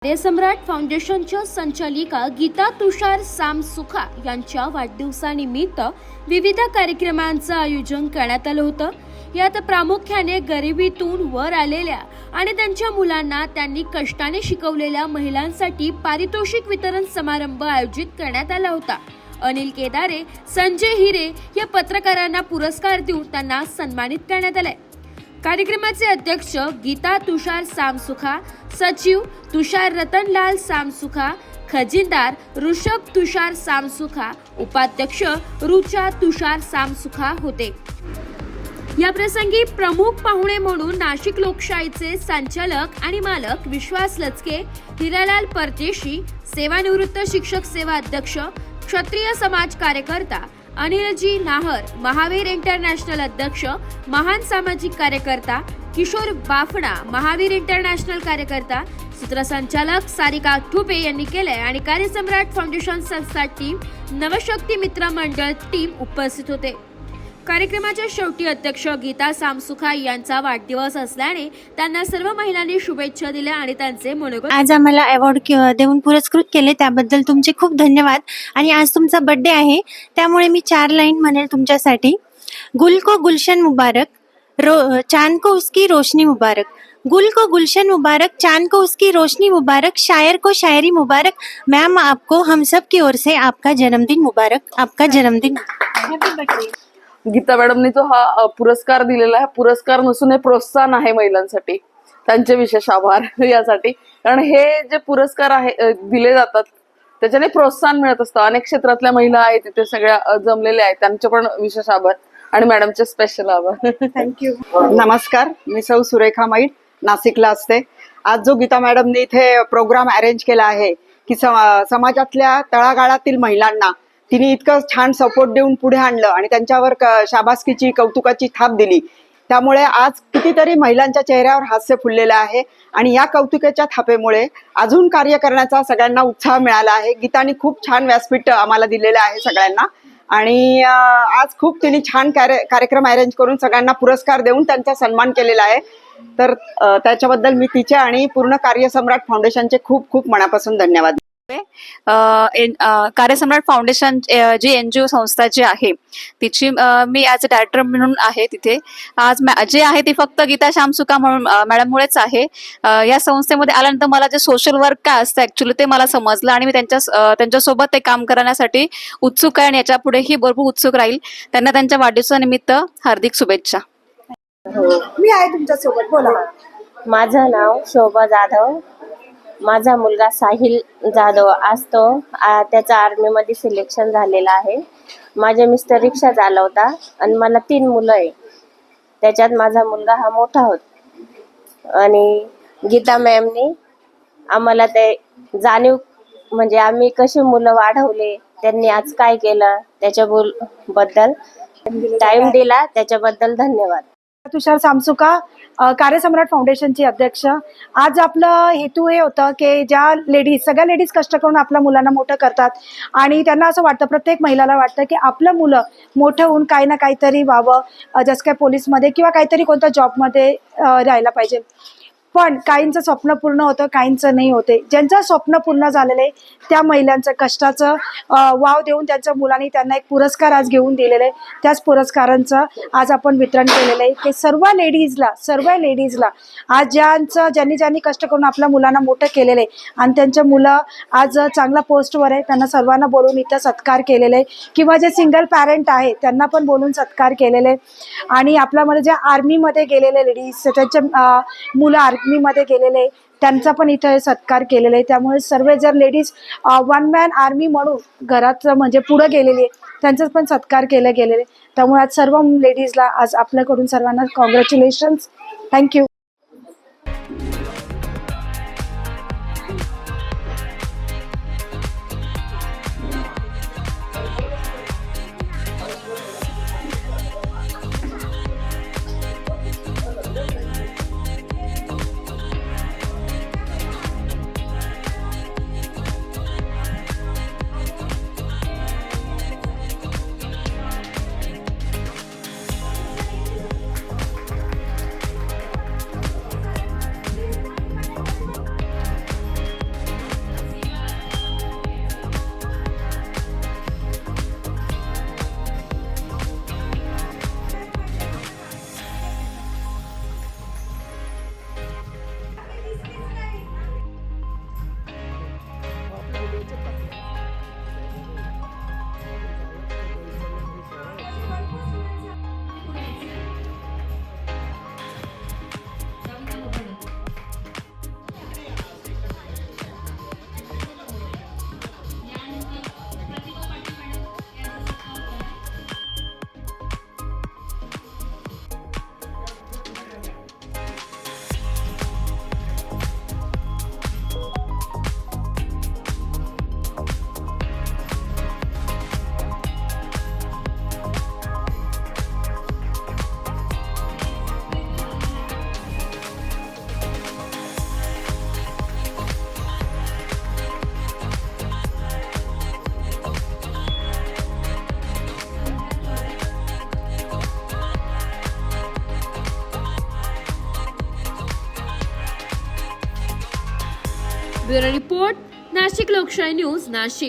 कार्यसम्राट फाउंडेशनच्या संचालिका गीता तुषार सामसुखा यांच्या वाढदिवसानिमित्त विविध कार्यक्रमांचं आयोजन करण्यात आलं होतं। यात प्रामुख्याने गरिबीतून वर आलेल्या आणि त्यांच्या मुलांना त्यांनी कष्टाने शिकवलेल्या महिलांसाठी पारितोषिक वितरण समारंभ आयोजित करण्यात आला होता। अनिल केदारे, संजय हिरे या पत्रकारांना पुरस्कार देऊन त्यांना सन्मानित करण्यात आले। कार्यक्रमाचे अध्यक्ष गीता तुषार सामसुखा, सचिव तुषार रतनलाल सामसुखा, खजिनदार ऋषभ तुषार सामसुखा, उपाध्यक्ष रुचा तुषार सामसुखा होते। या प्रसंगी प्रमुख पाहुणे म्हणून नाशिक लोकशाहीचे संचालक आणि मालक विश्वास लचके, हिरालाल परदेशी, सेवानिवृत्त शिक्षक सेवा अध्यक्ष, क्षत्रिय समाज कार्यकर्ता अनिलजी नाहर, महावीर इंटरनॅशनल अध्यक्ष, महान सामाजिक कार्यकर्ता किशोर बाफणा, महावीर इंटरनॅशनल कार्यकर्ता, सूत्रसंचालक सारिका ठुपे यांनी केले आणि कार्यसम्राट फाउंडेशन संस्था टीम, नवशक्ती मित्र मंडळ टीम उपस्थित होते। कार्यक्रमाच्या शेवटी अध्यक्ष गीता सामसुखा यांचा वाढदिवस असल्याने त्यांना सर्व महिलांनी शुभेच्छा दिल्या आणि त्यांचे मनोगत आज आम्हाला अवॉर्ड देऊन पुरस्कृत केले त्याबद्दल तुमचे खूप धन्यवाद। आणि आज तुमचा बर्थडे आहे त्यामुळे मी 4 लाईन म्हणेल तुमच्यासाठी। गुल को गुलशन मुबारक, चांद को उसकी रोशनी मुबारक, गुल को गुलशन मुबारक, चांद को उसकी रोशनी मुबारक, शायर को शायरी मुबारक। मैम आपको हम सब की ओर से आपका जन्मदिन मुबारक, आपका जन्मदिन हैप्पी बर्थडे। गीता मॅडमनी जो हा पुरस्कार दिलेला आहे, पुरस्कार नसून हे प्रोत्साहन आहे महिलांसाठी। त्यांचे विशेष आभार यासाठी, कारण हे जे पुरस्कार आहे दिले जातात त्याच्याने प्रोत्साहन मिळत असतं। अनेक क्षेत्रातल्या महिला आहेत तिथे सगळ्या जमलेल्या आहेत, त्यांचे पण विशेष आभार आणि मॅडमचे स्पेशल आभार। थँक्यू। नमस्कार, मी सौ सुरेखा मैड, नाशिकला असते। आज जो गीता मॅडमने इथे प्रोग्राम अरेंज केला आहे की समाजातल्या तळागाळातील महिलांना तिने इतकं छान सपोर्ट देऊन पुढे आणलं आणि त्यांच्यावर शाबासकीची, कौतुकाची थाप दिली, त्यामुळे आज कितीतरी महिलांच्या चेहऱ्यावर हास्य फुललेलं आहे आणि या कौतुकाच्या थापेमुळे अजून कार्य करण्याचा सगळ्यांना उत्साह मिळाला आहे। गीताने खूप छान व्यासपीठ आम्हाला दिलेलं आहे सगळ्यांना आणि आज खूप तिने छान कार्यक्रम अरेंज करून सगळ्यांना पुरस्कार देऊन त्यांचा सन्मान केलेला आहे। तर त्याच्याबद्दल मी तिचे आणि पूर्ण कार्यसम्राट फाउंडेशनचे खूप खूप मनापासून धन्यवाद। कार्यसम्राट फाउंडेशन जी NGO संस्था जी आहे तिची मी ॲज अ डायरेक्टर म्हणून आहे तिथे। आज जे आहे ती फक्त गीता सामसुखा म्हणून मॅडममुळेच आहे। या संस्थेमध्ये आल्यानंतर मला जे सोशल वर्क काय असतं ऍक्च्युली ते मला समजलं आणि मी त्यांच्यासोबत ते काम करण्यासाठी उत्सुक आहे आणि याच्या पुढेही भरपूर उत्सुक राहील। त्यांना त्यांच्या वाढदिवसानिमित्त हार्दिक शुभेच्छा। मी आहे तुमच्यासोबत, बोला। माझं नाव शोभा जाधव, माझा मुलगा साहिल जाधव असतो, त्याचा आर्मीमध्ये सिलेक्शन झालेला आहे। माझे मिस्टर रिक्षा चालवता आणि मला 3 मुलं आहे, त्याच्यात माझा मुलगा हा मोठा होता। आणि गीता मॅमनी आम्हाला ते जाणीव म्हणजे आम्ही कशी मुलं वाढवले, त्यांनी आज काय केलं त्याच्याबद्दल टाइम दिला, त्याच्याबद्दल धन्यवाद। तुषार सामसुखा, कार्यसम्राट फाउंडेशनची अध्यक्ष। आज आपलं हेतू हे होतं की ज्या लेडीज, सगळ्या लेडीज कष्ट करून आपल्या मुलांना मोठं करतात आणि त्यांना असं वाटतं, प्रत्येक महिलाला वाटतं की आपलं मुलं मोठं होऊन काही ना काहीतरी व्हावं, जसं काय पोलीसमध्ये किंवा काहीतरी कोणत्या जॉबमध्ये राहायला पाहिजे। पण काहींचं स्वप्न पूर्ण होतं, काहींचं नाही होते। ज्यांचं स्वप्न पूर्ण झालेले त्या महिलांचं कष्टाचं वाव देऊन त्यांच्या मुलांनी त्यांना एक पुरस्कार आज घेऊन दिलेले, त्याच पुरस्कारांचं आज आपण वितरण केलेलं आहे की सर्व लेडीजला आज ज्यांनी कष्ट करून आपल्या मुलांना मोठं केलेलं आहे आणि त्यांच्या मुलं आज चांगल्या पोस्टवर आहे, त्यांना सर्वांना बोलून इथं सत्कार केलेले आहे किंवा जे सिंगल पॅरेंट आहे त्यांना पण बोलून सत्कार केलेले आहे। आणि आपल्यामध्ये ज्या आर्मीमध्ये गेलेले लेडीज, त्यांच्या मुलं आर्मीमध्ये गेलेले त्यांचा पण इथं सत्कार केलेला आहे। त्यामुळे सर्व जर लेडीज 1 मॅन आर्मी म्हणून घरात म्हणजे पुढे गेलेली आहे त्यांचा पण सत्कार केले गेलेले। त्यामुळे आज सर्व लेडीजला आज आपल्याकडून सर्वांना congratulations, thank you. Bureau report, Nashik लोकशाही न्यूज, नाशिक.